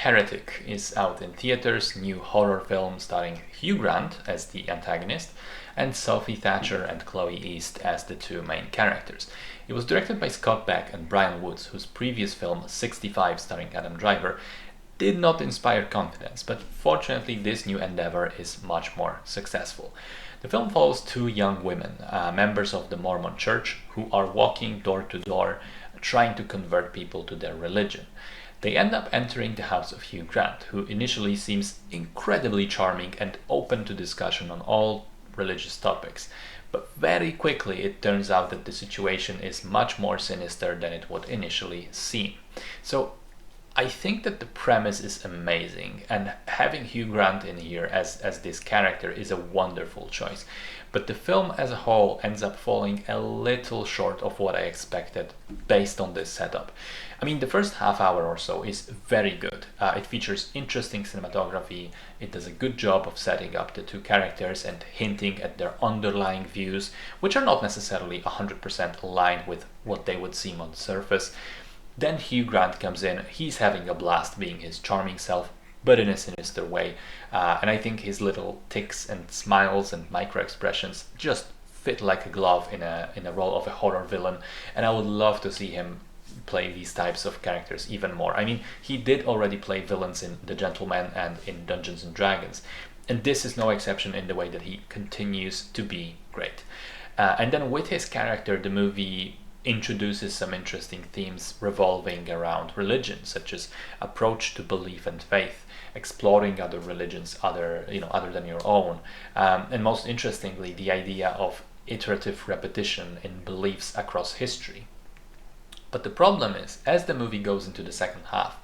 Heretic is out in theaters, new horror film starring Hugh Grant as the antagonist and Sophie Thatcher and Chloe East as the two main characters. It was directed by Scott Beck and Brian Woods, whose previous film 65 starring Adam Driver did not inspire confidence, but fortunately this new endeavor is much more successful. The film follows two young women, members of the Mormon Church, who are walking door to door trying to convert people to their religion. They end up entering the house of Hugh Grant, who initially seems incredibly charming and open to discussion on all religious topics. But very quickly it turns out that the situation is much more sinister than it would initially seem. So I think that the premise is amazing, and having Hugh Grant in here as this character is a wonderful choice. But the film as a whole ends up falling a little short of what I expected based on this setup. I mean, the first half hour or so is very good. It features interesting cinematography, it does a good job of setting up the two characters and hinting at their underlying views, which are not necessarily 100% aligned with what they would seem on the surface. Then Hugh Grant comes in, he's having a blast being his charming self, but in a sinister way. And I think his little tics and smiles and micro expressions just fit like a glove in a role of a horror villain. And I would love to see him play these types of characters even more. I mean, he did already play villains in The Gentleman and in Dungeons and Dragons. And this is no exception in the way that he continues to be great. And then with his character, the movie introduces some interesting themes revolving around religion, such as approach to belief and faith, exploring other religions other than your own, and most interestingly, the idea of iterative repetition in beliefs across history. But the problem is, as the movie goes into the second half,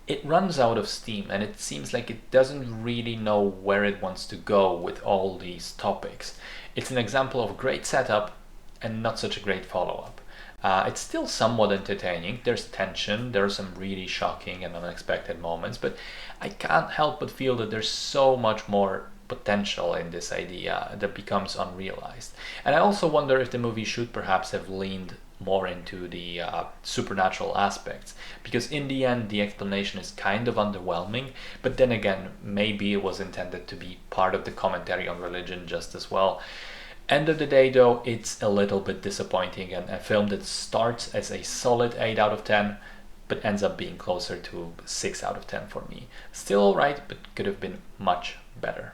it runs out of steam and it seems like it doesn't really know where it wants to go with all these topics. It's an example of great setup and not such a great follow-up. It's still somewhat entertaining, there's tension, there are some really shocking and unexpected moments, but I can't help but feel that there's so much more potential in this idea that becomes unrealized. And I also wonder if the movie should perhaps have leaned more into the supernatural aspects, because in the end the explanation is kind of underwhelming, but then again maybe it was intended to be part of the commentary on religion just as well. End of the day though, it's a little bit disappointing, and a film that starts as a solid 8 out of 10 but ends up being closer to 6 out of 10 for me. Still alright, but could have been much better.